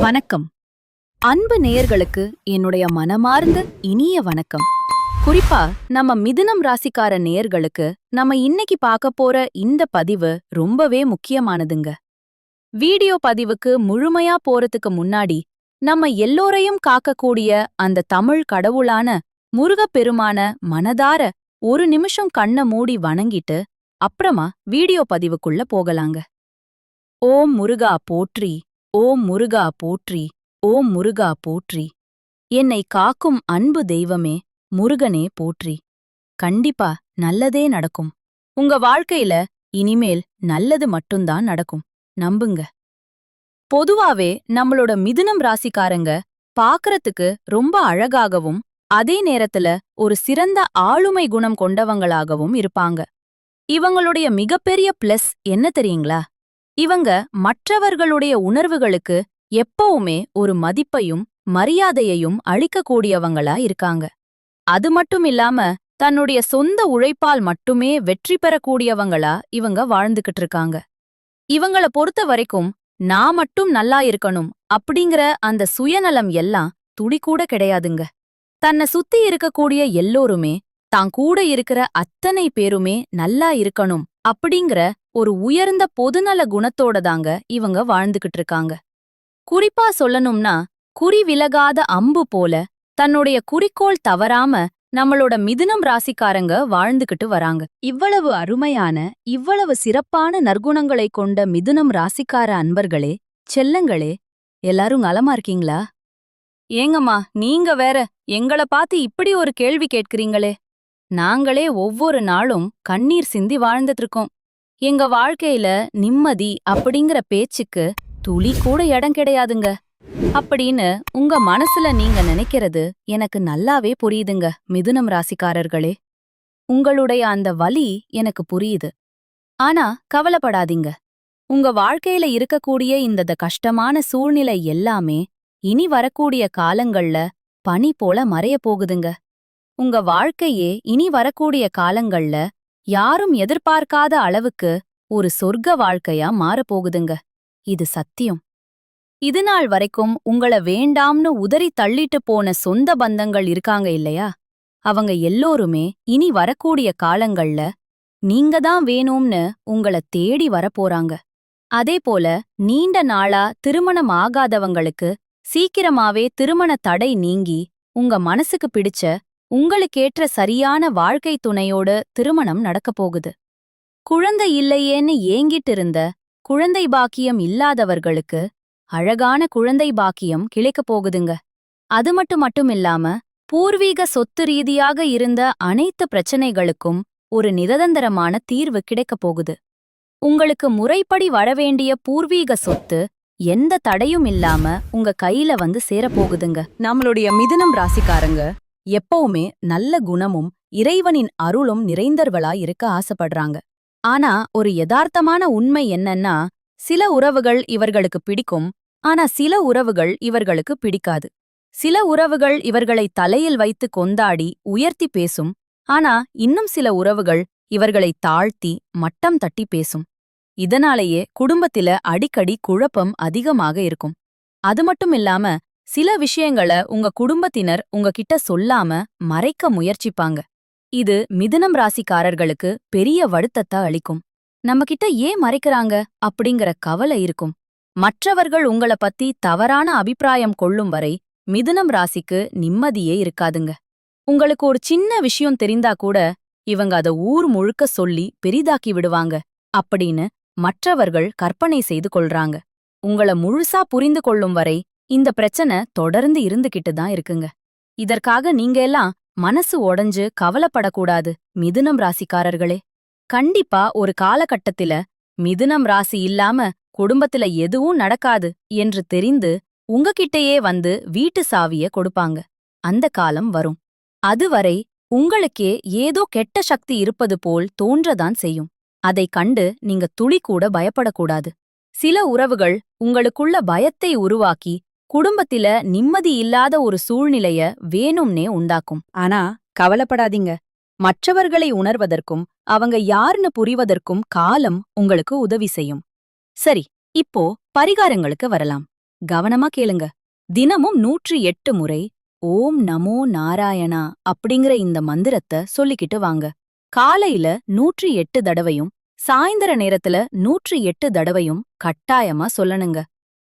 வணக்கம். அன்பு நேயர்களுக்கு என்னுடைய மனமார்ந்த இனிய வணக்கம். குறிப்பா நம்ம மிதுனம் ராசிக்கார நேயர்களுக்கு நம்ம இன்னைக்கு பார்க்க போற இந்த பதிவு ரொம்பவே முக்கியமானதுங்க. வீடியோ பதிவுக்கு முழுமையா போறதுக்கு முன்னாடி நம்ம எல்லோரையும் காக்கக்கூடிய அந்த தமிழ் கடவுளான முருகப்பெருமான மனதார ஒரு நிமிஷம் கண்ண மூடி வணங்கிட்டு அப்புறமா வீடியோ பதிவுக்குள்ள போகலாங்க. ஓம் முருகா போற்றி, ஓம் முருகா போற்றி, ஓம் முருகா போற்றி. என்னை காக்கும் அன்பு தெய்வமே, முருகனே போற்றி. கண்டிப்பா நல்லதே நடக்கும். உங்க வாழ்க்கையில இனிமேல் நல்லது மட்டும்தான் நடக்கும். நம்புங்க. பொதுவாவே நம்மளோட மிதுனம் ராசிக்காரங்க பாக்கறதுக்கு ரொம்ப அழகாகவும் அதே நேரத்துல ஒரு சிறந்த ஆளுமை குணம் கொண்டவங்களாகவும் இருப்பாங்க. இவங்களுடைய மிகப்பெரிய பிளஸ் என்ன தெரியுங்களா? இவங்க மற்றவர்களுடைய உணர்வுகளுக்கு எப்பவுமே ஒரு மதிப்பையும் மரியாதையையும் அளிக்கக்கூடியவங்களா இருக்காங்க. அது மட்டும் இல்லாம தன்னுடைய சொந்த உழைப்பால் மட்டுமே வெற்றி பெறக்கூடியவங்களா இவங்க வாழ்ந்துகிட்டு இருக்காங்க. இவங்கள பொறுத்த வரைக்கும் நான் மட்டும் நல்லா இருக்கணும் அப்படிங்கிற அந்த சுயநலம் எல்லாம் துளிக்கூட கிடையாதுங்க. தன்னை சுத்தி இருக்கக்கூடிய எல்லோருமே தான் கூட இருக்கிற அத்தனை பேருமே நல்லா இருக்கணும் அப்படிங்கிற ஒரு உயர்ந்த பொதுநல குணத்தோட தாங்க இவங்க வாழ்ந்துகிட்டு இருக்காங்க. குறிப்பா சொல்லணும்னா குறி விலகாத அம்பு போல தன்னுடைய குறிக்கோள் தவறாம நம்மளோட மிதுனம் ராசிக்காரங்க வாழ்ந்துகிட்டு வராங்க. இவ்வளவு அருமையான இவ்வளவு சிறப்பான நற்குணங்களை கொண்ட மிதுனம் ராசிக்கார அன்பர்களே, செல்லங்களே, எல்லாரும் நலமா இருக்கீங்களா? ஏங்கம்மா நீங்க வேற எங்கள பார்த்து இப்படி ஒரு கேள்வி கேட்கிறீங்களே. நாங்களே ஒவ்வொரு நாளும் கண்ணீர் சிந்தி வாழ்ந்துட்டு இருக்கோம். எங்க வாழ்க்கையில நிம்மதி அப்படிங்கிற பேச்சுக்கு துளி கூட இடம் கிடையாதுங்க அப்படின்னு உங்க மனசுல நீங்க நினைக்கிறது எனக்கு நல்லாவே புரியுதுங்க. மிதுனம் ராசிக்காரர்களே, உங்களுடைய அந்த வலி எனக்கு புரியுது. ஆனா கவலைப்படாதீங்க. உங்க வாழ்க்கையில இருக்கக்கூடிய இந்த கஷ்டமான சூழ்நிலை எல்லாமே இனி வரக்கூடிய காலங்கள்ல பனி போல மறைய போகுதுங்க. உங்க வாழ்க்கையே இனி வரக்கூடிய காலங்கள்ல யாரும் எதிர்பார்க்காத அளவுக்கு ஒரு சொர்க்க வாழ்க்கையா மாறப்போகுதுங்க. இது சத்தியம். இதுநாள் வரைக்கும் உங்கள வேண்டாம்னு உதறி தள்ளிட்டு போன சொந்த பந்தங்கள் இருக்காங்க இல்லையா? அவங்க எல்லோருமே இனி வரக்கூடிய காலங்கள்ல நீங்க தான் வேணும்னு உங்கள தேடி வரப்போறாங்க. அதேபோல நீண்ட நாளா திருமணம் ஆகாதவங்களுக்கு சீக்கிரமாவே திருமண தடை நீங்கி உங்க மனசுக்கு பிடிச்ச உங்களுக்கேற்ற சரியான வாழ்க்கை துணையோட திருமணம் நடக்கப் போகுது. குழந்தை இல்லையேன்னு ஏங்கிட்டு இருந்த குழந்தை பாக்கியம் இல்லாதவர்களுக்கு அழகான குழந்தை பாக்கியம் கிடைக்கப் போகுதுங்க. அது மட்டுமில்லாம பூர்வீக சொத்து ரீதியாக இருந்த அனைத்து பிரச்சனைகளுக்கும் ஒரு நிரந்தரமான தீர்வு கிடைக்கப் போகுது. உங்களுக்கு முறைப்படி வரவேண்டிய பூர்வீக சொத்து எந்த தடையும் இல்லாம உங்க கையில வந்து சேரப்போகுதுங்க. நம்மளுடைய மிதுனம் ராசிக்காரங்க எப்பவுமே நல்ல குணமும் இறைவனின் அருளும் நிறைந்தவர்களா இருக்க ஆசைப்படுறாங்க. ஆனா ஒரு யதார்த்தமான உண்மை என்னன்னா, சில உறவுகள் இவர்களுக்கு பிடிக்கும், ஆனா சில உறவுகள் இவர்களுக்கு பிடிக்காது. சில உறவுகள் இவர்களை தலையில் வைத்து கொண்டாடி உயர்த்தி பேசும், ஆனா இன்னும் சில உறவுகள் இவர்களை தாழ்த்தி மட்டம் தட்டி பேசும். இதனாலேயே குடும்பத்தில அடிக்கடி குழப்பம் அதிகமாக இருக்கும். அது மட்டும் இல்லாம சில விஷயங்கள உங்க குடும்பத்தினர் உங்ககிட்ட சொல்லாம மறைக்க முயற்சிப்பாங்க. இது மிதுனம் ராசிக்காரர்களுக்கு பெரிய வருத்தத்தை அளிக்கும். நம்மகிட்ட ஏன் மறைக்கிறாங்க அப்படிங்கிற கவலை இருக்கும். மற்றவர்கள் உங்கள பத்தி தவறான அபிப்பிராயம் கொள்ளும் வரை மிதுனம் ராசிக்கு நிம்மதியே இருக்காதுங்க. உங்களுக்கு ஒரு சின்ன விஷயம் தெரிந்தா கூட இவங்க அத ஊர் முழுக்க சொல்லி பெரிதாக்கி விடுவாங்க அப்படின்னு மற்றவர்கள் கற்பனை செய்து கொள்றாங்க. உங்கள முழுசா புரிந்து கொள்ளும் வரை இந்த பிரச்சனை தொடர்ந்து இருந்துகிட்டு தான் இருக்குங்க. இதற்காக நீங்க எல்லாம் மனசு உடைஞ்சு கவலைப்படக்கூடாது மிதுனம் ராசிக்காரர்களே. கண்டிப்பா ஒரு காலகட்டத்தில மிதுனம் ராசி இல்லாம குடும்பத்தில எதுவும் நடக்காது என்று தெரிந்து உங்ககிட்டயே வந்து வீட்டு சாவிய கொடுப்பாங்க. அந்த காலம் வரும். அதுவரை உங்களுக்கே ஏதோ கெட்ட சக்தி இருப்பது போல் தோன்றதான் செய்யும். அதை கண்டு நீங்க துளி கூட பயப்படக்கூடாது. சில உறவுகள் உங்களுக்குள்ள பயத்தை உருவாக்கி குடும்பத்தில நிம்மதி இல்லாத ஒரு சூழ்நிலைய வேணும்னே உண்டாக்கும். ஆனா கவலைப்படாதீங்க. மற்றவர்களை உணர்வதற்கும் அவங்க யாருன்னு புரிவதற்கும் காலம் உங்களுக்கு உதவி செய்யும். சரி, இப்போ பரிகாரங்களுக்கு வரலாம். கவனமா கேளுங்க. தினமும் 108 முறை ஓம் நமோ நாராயணா அப்படிங்கிற இந்த மந்திரத்தை சொல்லிக்கிட்டு வாங்க. காலையில 108 தடவையும் சாயந்தர நேரத்துல 108 தடவையும் கட்டாயமா சொல்லணுங்க.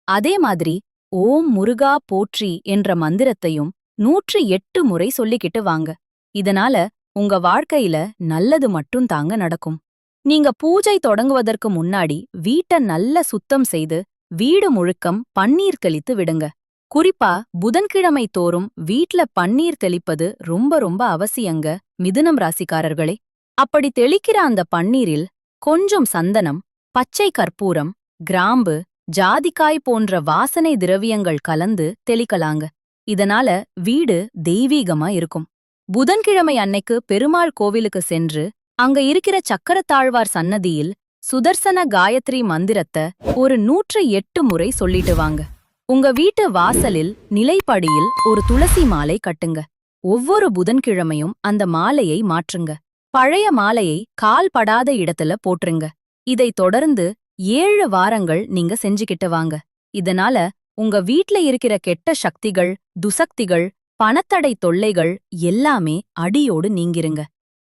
அதே மாதிரி ஓம் முருகா போற்றி என்ற மந்திரத்தையும் 108 முறை சொல்லிக்கிட்டு வாங்க. இதனால உங்க வாழ்க்கையில நல்லது மட்டும் தாங்க நடக்கும். நீங்க பூஜை தொடங்குவதற்கு முன்னாடி வீட்டை நல்ல சுத்தம் செய்து வீடு முழுக்கம் பன்னீர் தெளித்து விடுங்க. குறிப்பா புதன்கிழமை தோறும் வீட்ல பன்னீர் தெளிப்பது ரொம்ப ரொம்ப அவசியங்க. மிதுனம் ராசிக்காரர்களே, அப்படி தெளிக்கிற அந்த பன்னீரில் கொஞ்சம் சந்தனம், பச்சை கற்பூரம், கிராம்பு, ஜாதிக்காய் போன்ற வாசனை திரவியங்கள் கலந்து தெளிக்கலாங்க. இதனால வீடு தெய்வீகமா இருக்கும். புதன்கிழமை அன்னைக்கு பெருமாள் கோவிலுக்கு சென்று அங்க இருக்கிற சக்கரத்தாழ்வார் சன்னதியில் சுதர்சன காயத்ரி மந்திரத்தை ஒரு 108 முறை சொல்லிட்டு வாங்க. உங்க வீட்டு வாசலில் நிலைப்படியில் ஒரு துளசி மாலை கட்டுங்க. ஒவ்வொரு புதன்கிழமையும் அந்த மாலையை மாற்றுங்க. பழைய மாலையை கால் படாத இடத்துல போட்டுருங்க. இதை தொடர்ந்து 7 வாரங்கள் நீங்க செஞ்சுக்கிட்டு வாங்க. இதனால உங்க வீட்ல இருக்கிற கெட்ட சக்திகள், துசக்திகள், பணத்தடை தொல்லைகள் எல்லாமே அடியோடு நீங்கிருங்க.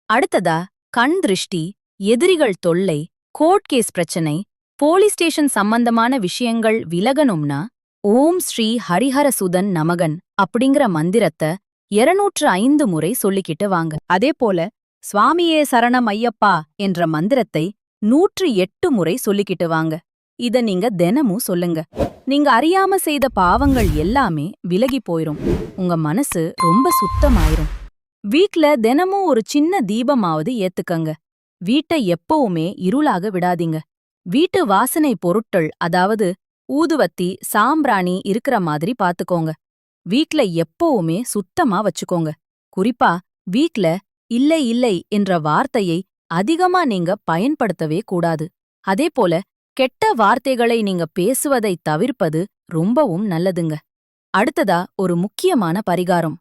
அடுத்ததா கண் திருஷ்டி, எதிரிகள் தொல்லை, கோர்ட் கேஸ் பிரச்சனை, போலீஸ் ஸ்டேஷன் சம்பந்தமான விஷயங்கள் விலகணும்னா ஓம் ஸ்ரீ ஹரிஹரசுதன் நமகன் அப்படிங்கிற மந்திரத்தை 205 முறை சொல்லிக்கிட்டு வாங்க. அதே போல சுவாமியே சரணம் ஐயப்பா என்ற மந்திரத்தை 108 முறை சொல்லிக்கிட்டு வாங்க. இத நீங்க தினமும் சொல்லுங்க. நீங்க அறியாம செய்த பாவங்கள் எல்லாமே விலகி போயிரும். உங்க மனசு ரொம்ப சுத்தமாயிரும். வீட்ல தினமும் ஒரு சின்ன தீபமாவது ஏத்துக்கங்க. வீட்டை எப்பவுமே இருளாக விடாதீங்க. வீட்டு வாசனை பொருட்கள், அதாவது ஊதுவத்தி, சாம்பிராணி இருக்கிற மாதிரி பாத்துக்கோங்க. வீட்ல எப்பவுமே சுத்தமா வச்சுக்கோங்க. குறிப்பா வீட்ல இல்லை இல்லை என்ற வார்த்தையை அதிகமா நீங்க பயன்படுத்தவே கூடாது. அதேபோல கெட்ட வார்த்தைகளை நீங்க பேசுவதை தவிர்ப்பது ரொம்பவும் நல்லதுங்க. அடுத்ததா ஒரு முக்கியமான பரிகாரம்.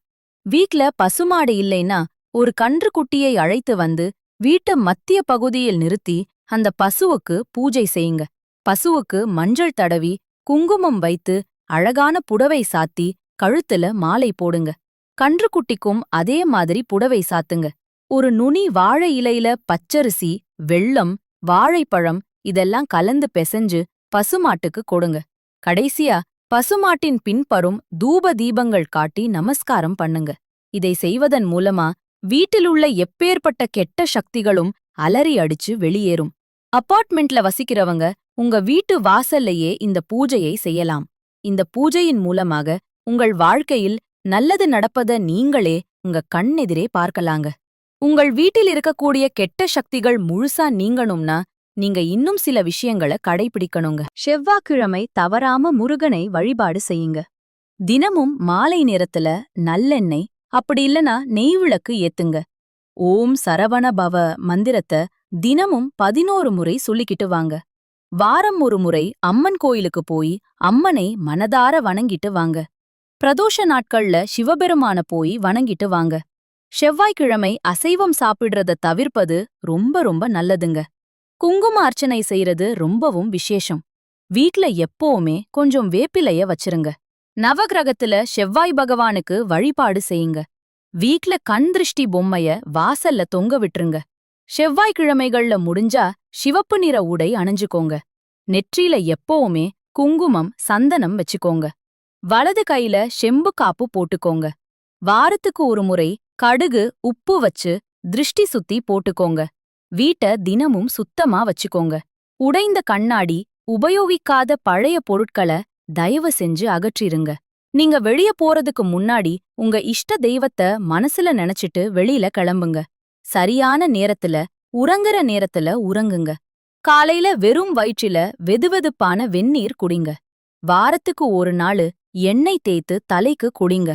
வீட்ல பசுமாடு இல்லைன்னா ஒரு கன்றுக்குட்டியை அழைத்து வந்து வீட்டு மத்திய பகுதியில் நிறுத்தி அந்த பசுவுக்கு பூஜை செய்யுங்க. பசுவுக்கு மஞ்சள் தடவி குங்குமம் வைத்து அழகான புடவை சாத்தி கழுத்துல மாலை போடுங்க. கன்றுக்குட்டிக்கும் அதே மாதிரி புடவை சாத்துங்க. ஒரு நுனி வாழை இலையில பச்சரிசி, வெல்லம், வாழைப்பழம் இதெல்லாம் கலந்து பெசஞ்சு பசுமாட்டுக்கு கொடுங்க. கடைசியா பசுமாட்டின் பின்புறம் தூப தீபங்கள் காட்டி நமஸ்காரம் பண்ணுங்க. இதை செய்வதன் மூலமா வீட்டிலுள்ள எப்பேற்பட்ட கெட்ட சக்திகளும் அலறி அடிச்சு வெளியேறும். அபார்ட்மெண்ட்ல வசிக்கிறவங்க உங்க வீட்டு வாசல்லையே இந்த பூஜையை செய்யலாம். இந்த பூஜையின் மூலமாக உங்கள் வாழ்க்கையில் நல்லது நடப்பத நீங்களே உங்க கண்ணெதிரே பார்க்கலாங்க. உங்கள் வீட்டில் இருக்கக்கூடிய கெட்ட சக்திகள் முழுசா நீங்கணும்னா நீங்க இன்னும் சில விஷயங்களை கடைபிடிக்கணுங்க. செவ்வாய்க்கிழமை தவறாம முருகனை வழிபாடு செய்யுங்க. தினமும் மாலை நேரத்துல நல்லெண்ணெய், அப்படி இல்லனா நெய்விளக்கு ஏத்துங்க. ஓம் சரவண பவ மந்திரத்தை தினமும் 11 முறை சொல்லிக்கிட்டு வாங்க. வாரம் ஒரு முறை அம்மன் கோயிலுக்கு போய் அம்மனை மனதார வணங்கிட்டு வாங்க. பிரதோஷ நாட்கள்ல சிவபெருமான போய் வணங்கிட்டு வாங்க. செவ்வாய்க்கிழமை அசைவம் சாப்பிடுறத தவிர்ப்பது ரொம்ப ரொம்ப நல்லதுங்க. குங்கும அர்ச்சனை செய்யறது ரொம்பவும் விசேஷம். வீட்ல எப்பவுமே கொஞ்சம் வேப்பிலைய வச்சிருங்க. நவகிரகத்துல செவ்வாய் பகவானுக்கு வழிபாடு செய்யுங்க. வீட்ல கண் திருஷ்டி பொம்மைய வாசல்ல தொங்க விட்டுருங்க. செவ்வாய்க்கிழமைகள்ல முடிஞ்சா சிவப்பு நிற உடை அணிஞ்சுக்கோங்க. நெற்றியில எப்பவுமே குங்குமம், சந்தனம் வச்சுக்கோங்க. வலது கையில செம்பு காப்பு போட்டுக்கோங்க. வாரத்துக்கு ஒரு முறை கடுகு, உப்பு வச்சு திருஷ்டி சுத்தி போட்டுக்கோங்க. வீட்ட தினமும் சுத்தமா வச்சுக்கோங்க. உடைந்த கண்ணாடி, உபயோகிக்காத பழைய பொருட்களை தயவு செஞ்சு அகற்றிருங்க. நீங்க வெளிய போறதுக்கு முன்னாடி உங்க இஷ்ட தெய்வத்தை மனசுல நினைச்சிட்டு வெளியில கிளம்புங்க. சரியான நேரத்துல, உறங்குற நேரத்துல உறங்குங்க. காலையில வெறும் வயிற்றில வெதுவெதுப்பான வெந்நீர் குடிங்க. வாரத்துக்கு ஒரு நாள் எண்ணெய் தேய்த்து தலைக்கு குடிங்க.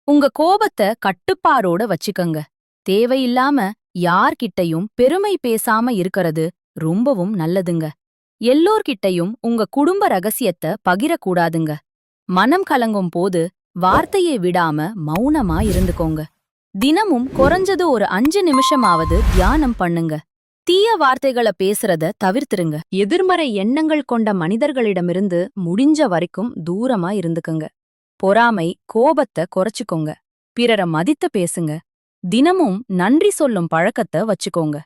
உங்க கோபத்தை கட்டுப்பாரோட வச்சுக்கங்க. தேவையில்லாம யார்கிட்டயும் பெருமை பேசாம இருக்கறது ரொம்பவும் நல்லதுங்க. எல்லோர்கிட்டயும் உங்க குடும்ப ரகசியத்தை பகிரக்கூடாதுங்க. மனம் கலங்கும் போது வார்த்தையை விடாம மௌனமா இருந்துக்கோங்க. தினமும் குறைஞ்சது ஒரு 5 நிமிஷமாவது தியானம் பண்ணுங்க. தீய வார்த்தைகளை பேசுறத தவிர்த்துருங்க. எதிர்மறை எண்ணங்கள் கொண்ட மனிதர்களிடமிருந்து முடிஞ்ச வரைக்கும் தூரமா இருந்துக்குங்க. பொறாமை, கோபத்தை குறைச்சுக்கோங்க. பிறரை மதித்து பேசுங்க. தினமும் நன்றி சொல்லும் பழக்கத்தை வச்சுக்கோங்க.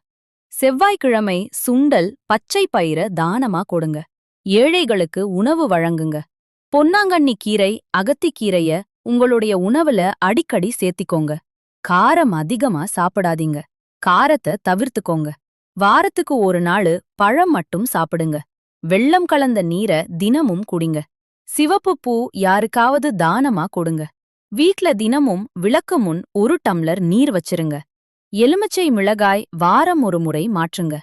செவ்வாய்க்கிழமை சுண்டல், பச்சை பயிர தானமா கொடுங்க. ஏழைகளுக்கு உணவு வழங்குங்க. பொன்னாங்கண்ணி கீரை, அகத்திக்கீரைய உங்களுடைய உணவுல அடிக்கடி சேர்த்திக்கோங்க. காரம் அதிகமா சாப்பிடாதீங்க. காரத்தை தவிர்த்துக்கோங்க. வாரத்துக்கு ஒரு நாள் பழம் மட்டும் சாப்பிடுங்க. வெல்லம் கலந்த நீரை தினமும் குடிங்க. சிவப்பு பூ யாருக்காவது தானமா கொடுங்க. வீட்ல தினமும் விளக்கு முன் 1 டம்ளர் நீர் வச்சிருங்க. எலுமிச்சை மிளகாய் வாரம் ஒரு முறை மாற்றுங்க.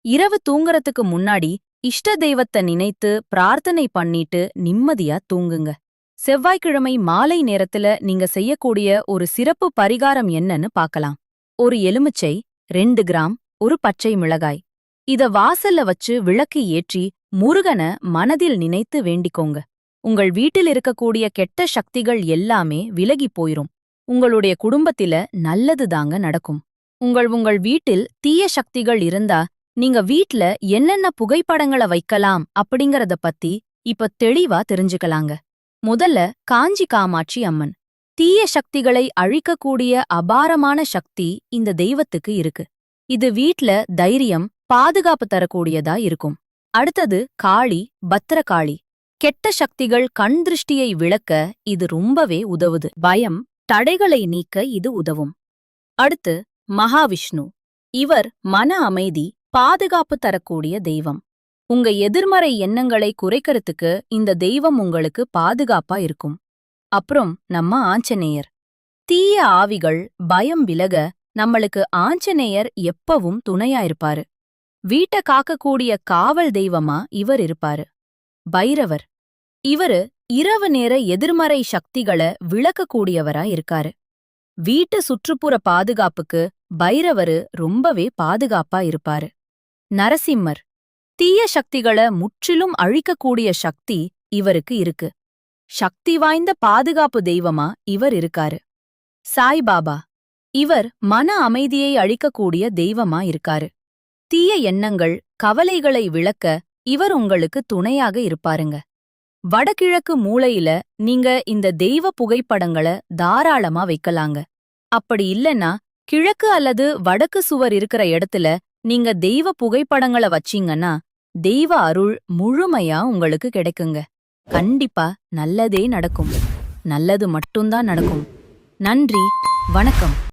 இரவு தூங்கறதுக்கு முன்னாடி இஷ்ட தெய்வத்தை நினைத்து பிரார்த்தனை பண்ணிட்டு நிம்மதியா தூங்குங்க. செவ்வாய்க்கிழமை மாலை நேரத்துல நீங்க செய்யக்கூடிய ஒரு சிறப்பு பரிகாரம் என்னன்னு பார்க்கலாம். ஒரு எலுமிச்சை, 2 கிராம், ஒரு பச்சை மிளகாய். இத வாசல்ல வச்சு விளக்கு ஏற்றி முருகன மனதில் நினைத்து வேண்டிக்கோங்க. உங்கள் வீட்டில் இருக்கக்கூடிய கெட்ட சக்திகள் எல்லாமே விலகி போயிரும். உங்களுடைய குடும்பத்தில நல்லதுதாங்க நடக்கும். உங்கள் வீட்டில் தீய சக்திகள் இருந்தா நீங்க வீட்ல என்னென்ன புகைப்படங்களை வைக்கலாம் அப்படிங்கறத பத்தி இப்ப தெளிவா தெரிஞ்சுக்கலாங்க. முதல்ல காஞ்சி காமாட்சி அம்மன். தீய சக்திகளை அழிக்கக்கூடிய அபாரமான சக்தி இந்த தெய்வத்துக்கு இருக்கு. இது வீட்ல தைரியம், பாதுகாப்பு தரக்கூடியதா இருக்கும். அடுத்தது காளி, பத்திரகாளி. கெட்ட சக்திகள் கண் திருஷ்டியை விளக்க இது ரொம்பவே உதவுது. பயம், தடைகளை நீக்க இது உதவும். அடுத்து மகாவிஷ்ணு. இவர் மன அமைதி, பாதுகாப்பு தரக்கூடிய தெய்வம். உங்க எதிர்மறை எண்ணங்களை குறைக்கிறதுக்கு இந்த தெய்வம் உங்களுக்கு பாதுகாப்பா இருக்கும். அப்புறம் நம்ம ஆஞ்சநேயர். தீய ஆவிகள், பயம் விலக நம்மளுக்கு ஆஞ்சநேயர் எப்பவும் துணையா இருப்பாரு. வீட்ட காக்கக்கூடிய காவல் தெய்வமா இவர் இருப்பாரு. பைரவர். இவரு இரவு நேர எதிர்மறை சக்திகளை விளக்கக்கூடியவரா இருக்காரு. வீட்டு சுற்றுப்புற பாதுகாப்புக்கு பைரவரு ரொம்பவே பாதுகாப்பா இருப்பாரு. நரசிம்மர். தீய சக்திகளை முற்றிலும் அழிக்கக்கூடிய சக்தி இவருக்கு இருக்கு. சக்தி வாய்ந்த பாதுகாப்பு தெய்வமா இவர் இருக்காரு. சாய்பாபா. இவர் மன அமைதியை அழிக்கக்கூடிய தெய்வமா இருக்காரு. தீய எண்ணங்கள், கவலைகளை விளக்க இவர் உங்களுக்கு துணையாக இருப்பாருங்க. வடகிழக்கு மூலையில நீங்க இந்த தெய்வ புகைப்படங்களை தாராளமா வைக்கலாங்க. அப்படி இல்லைன்னா கிழக்கு அல்லது வடக்கு சுவர் இருக்கிற இடத்துல நீங்க தெய்வ புகைப்படங்களை வச்சீங்கன்னா தெய்வ அருள் முழுமையா உங்களுக்கு கிடைக்குங்க. கண்டிப்பா நல்லதே நடக்கும். நல்லது மட்டும்தான் நடக்கும். நன்றி, வணக்கம்.